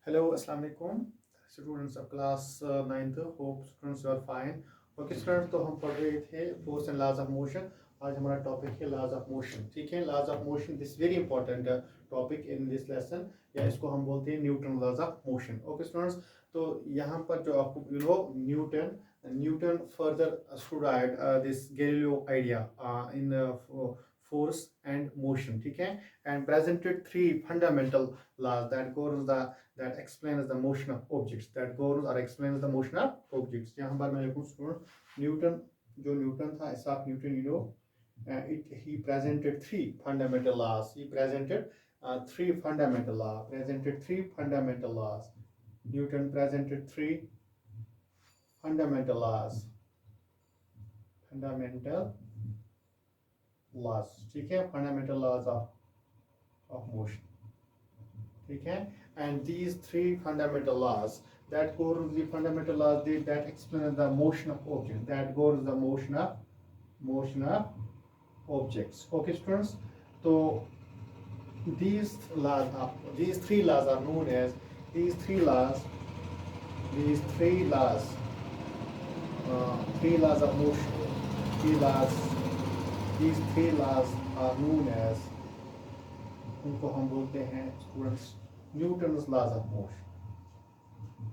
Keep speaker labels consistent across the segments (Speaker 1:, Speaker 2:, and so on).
Speaker 1: Hello, Assalamu alaikum, students of class 9th. Hope students are fine. Okay student, तो हम पढ़ रहे थे force and laws of motion. आज हमारा टॉपिक है लॉज ऑफ मोशन. ठीक है, laws of motion this very important topic in this lesson, या इसको हम बोलते हैं Newton laws of motion. Okay students, तो यहाँ पर जो आपको Newton Newton further studied this Galileo idea in force and motion. ठीक है, and presented three fundamental laws that explains the motion of objects, that governs or explains the motion of objects. यहाँ पर मैं लिखूँ स्टूडेंट, न्यूटन जो Newton था, Isaac Newton, he presented three fundamental laws. He presented three fundamental laws. Newton presented three fundamental laws. ठीक है, fundamental laws of motion. ठीक है, and these three fundamental laws that govern the fundamental laws that explain the motion of objects, that governs the motion of objects. Okay students, so these three laws are known as these three laws of motion. These three laws are known as, उनको हम बोलते हैं students Newton's laws of motion.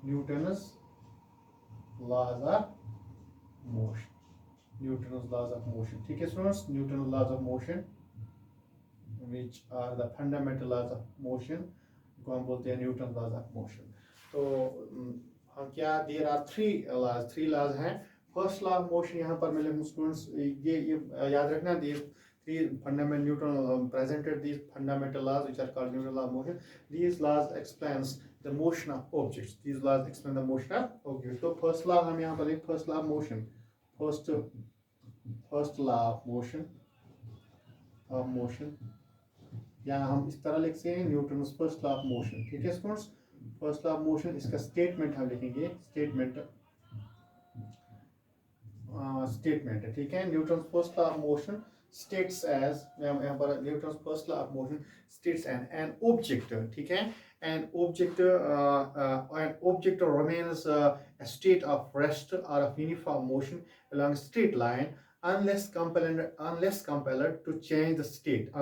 Speaker 1: Newton's laws of motion. ठीक है students, Newton's laws of motion which are the fundamental laws of motion को हम बोलते हैं न्यूटन लॉज ऑफ मोशन. तो हम क्या, देयर आर थ्री लॉज हैं. फर्स्ट लॉ ऑफ मोशन यहाँ पर मिले स्टूडेंट्स, ये याद रखना, three fundamental Newton presented these fundamental laws which are called Newton law of motion. These laws explains the motion of objects. These laws explain the motion of objects. So first law हम यहाँ पर लिख, first law of motion. First law of motion. यहाँ हम इस तरह लिख सकते हैं, Newton's first law of motion. ठीक है students, first law of motion, इसका स्टेटमेंट हम लिखेंगे, स्टेटमेंट है. ठीक है, Newton's first law of motion states as, यहाँ पर Newton's first law of motion states an object. ठीक है, an object remains a state of rest or of uniform motion along a straight line unless compelled to change the state,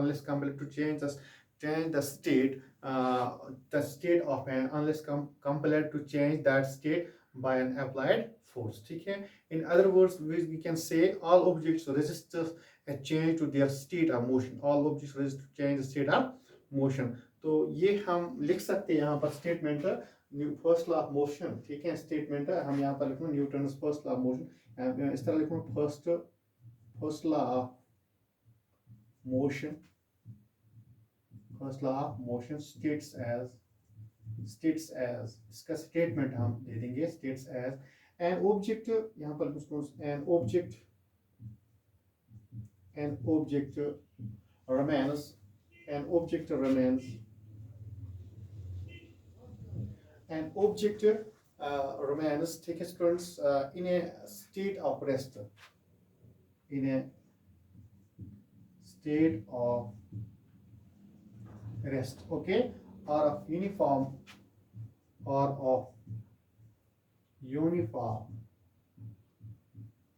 Speaker 1: the state of an, unless compelled to change that state by an applied force. ठीक है, in other words we can say all objects resist a change to their state of motion. All objects resist to change the state of motion. तो ये हम लिख सकते हैं यहाँ पर statement first law of motion. ठीक है, स्टेटमेंट हम यहाँ पर लिखूँ Newton's first law of motion. इस तरह लिखूँ, first law of motion states as, इसका स्टेटमेंट हम दे देंगे, states as an object. यहाँ पर an object remains ठीक है students, in a state of rest, okay, or of uniform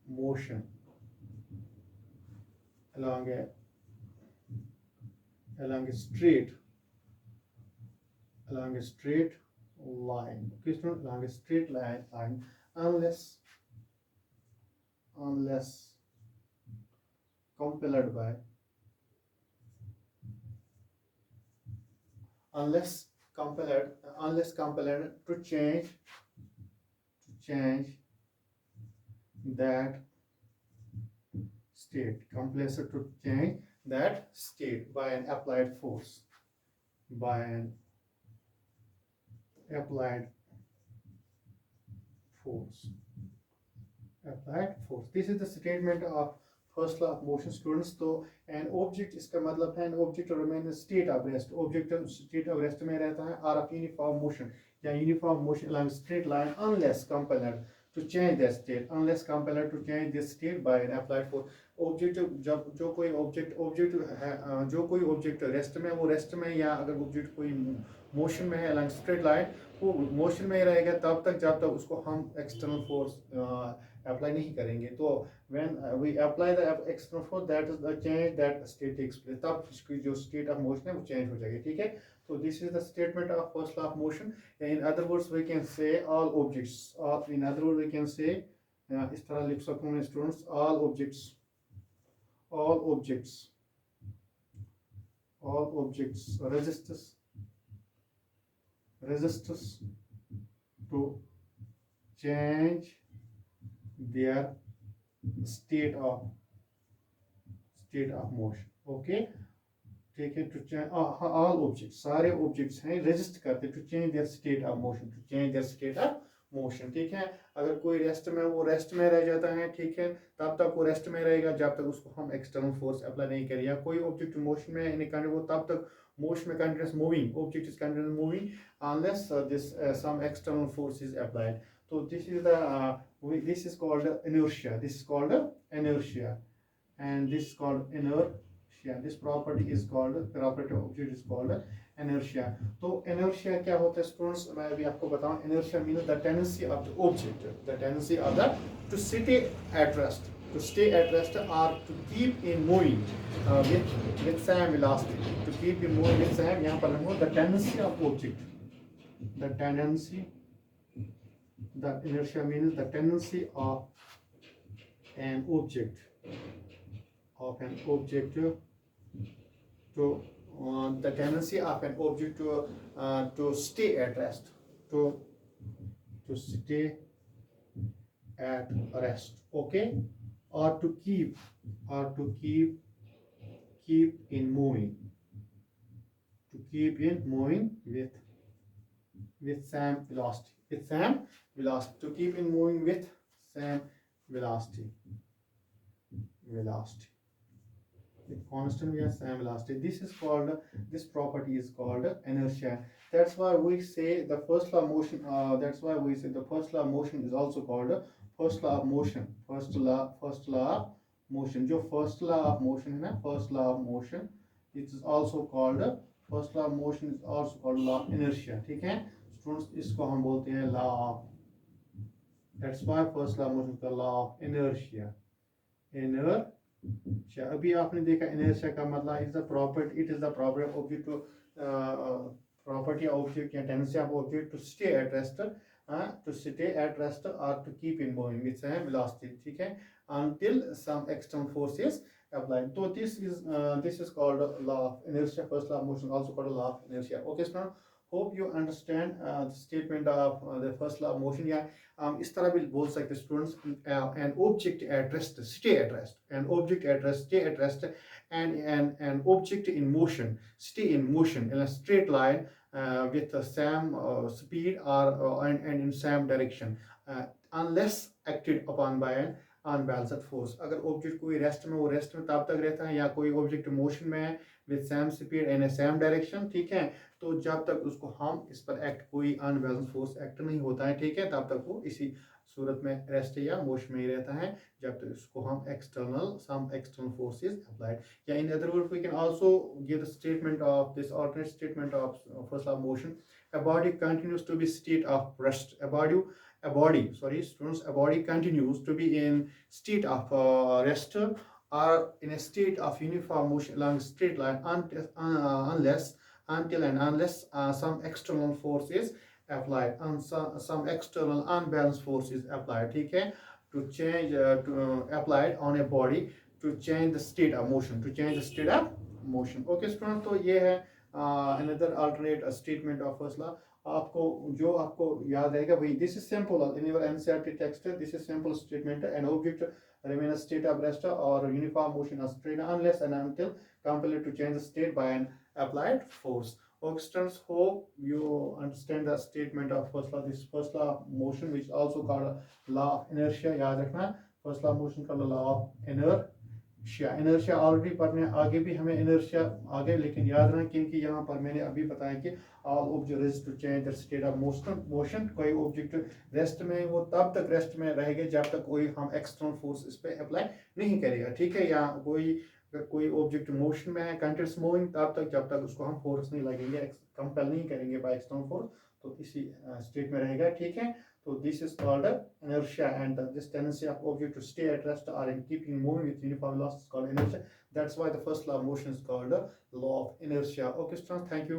Speaker 1: motion along a straight line. Okay, student, along a straight line unless compelled to change that state, by an applied force. This is the statement of first law of motion students. तो an object, इसका मतलब है an object remain in state of rest. Object state of rest में रहता है, or of uniform motion, या uniform motion along straight line unless compelled to change that state, by an applied force. Object जब जो कोई object है जो कोई ऑब्जेक्ट रेस्ट में, वो रेस्ट में, या अगर ऑब्जेक्ट कोई मोशन में है अलॉन्ग स्ट्रेट लाइन, वो मोशन में ही रहेगा तब तक जब तक उसको हम एक्सटर्नल फोर्स अप्लाई नहीं करेंगे। तो when we apply the external force, that is the change that state takes place, तब इसकी जो state of motion है वो change हो जाएगी, ठीक है। तो this is the statement of first law of motion. In other words we can say all objects, or in other words we can say इस तरह लिख सकूँ मैं students, all objects resistors to change their state of motion, okay, ठीक है। To change all objects, सारे objects हैं resist करते to change their state of motion, ठीक है। अगर कोई रेस्ट में, वो रेस्ट में रह जाता है, ठीक है, तब तक वो रेस्ट में रहेगा जब तक उसको हम एक्सटर्नल फोर्स अप्लाई नहीं करें। या कोई ऑब्जेक्ट मोशन में है, वो तब तक मोशन में continuous moving, object is continuous moving unless this some external force is applied. So this is the this is called inertia. This is called inertia, and this is called inertia. This property is called, property of object is called inertia. तो inertia क्या होता है students, मैं अभी आपको बताऊं। Inertia means the tendency of the object, the tendency of the to stay at rest, or to keep in moving with same velocity. To keep in moving with same, यहाँ पर लिखो the tendency of object, the tendency. The inertia means the tendency of an object to the tendency of an object to stay at rest, to stay at rest, okay, or to keep in moving, with same velocity, to keep in moving with same velocity, with constant same velocity. This property is called inertia. That's why we say the first law of motion, that's why we say the first law of motion is also called first law of motion. First law of motion, जो first law of motion है ना, first law of motion, it is also called first law of motion is also called law of inertia, ठीक है students. इसको हम बोलते हैं law of, that's why first law of motion का law of inertia। अभी आपने देखा inertia का मतलब it is the property of object to property of object या tendency of object to stay at rest, or to keep in moving with same velocity, ठीक है, until some external force is applied. So this is called law of inertia, first law of motion, also called law of inertia, okay students। Hope you understand the statement of the first law of motion। या इस तरह भी बोल सकते students, an object at rest stay at rest, an object at rest stay at rest, and an object in motion stay in motion in a straight line with the same speed or and in same direction unless acted upon by an unbalanced force. अगर object कोई rest में, वो rest में तब तक रहता है, या कोई ऑब्जेक्ट मोशन में है with same speed in same direction, ठीक है, तो जब तक उसको हम इस पर एक्ट कोई अनबैलेंस फोर्स एक्ट नहीं होता है, ठीक है, तब तक वो इसी सूरत में रेस्ट या मोशन में ही रहता है जब तक उसको हम some external force is applied। या in other words we can also give the statement of this alternate statement of first law of motion: a body continues to be state of rest, a body continues to be in state of rest or in a state of uniform motion along a straight line unless some external force is applied, some external unbalanced force is applied, ठीक है, to change applied on a body to change the state of motion, okay students। तो ये है another alternate statement of first law। आपको याद रहेगा वही, this is simple in your NCERT text, this is simple statement: an object remain a state of rest or uniform motion or straight unless and until compelled to change the state by an applied force। Okay students, hope you understand the statement of first law, this first law of motion which also called law of inertia। याद रखना first law of motion का law of inertia already पढ़ने आगे भी हमें inertia आगे, लेकिन याद रखना क्योंकि यहाँ पर मैंने अभी बताया कि all object resist to change their state of motion. कोई ऑब्जेक्ट रेस्ट में, वो तब तक रेस्ट में रहेगा जब तक कोई हम एक्सटर्नल फोर्स इस पे अप्लाई नहीं करेगा, ठीक है। या अगर कोई ऑब्जेक्ट मोशन में है, कंटिन्यूस मूविंग, तब तक जब तक उसको हम फोर्स नहीं लगेंगे, कंपेल नहीं करेंगे बाय एक्सटर्नल फोर्स, तो इसी स्टेट में रहेगा, ठीक है। So this is called inertia, and this tendency of object to stay at rest or in keeping moving with uniform velocity is called inertia. That's why the first law of motion is called the law of inertia. Okay, students, thank you.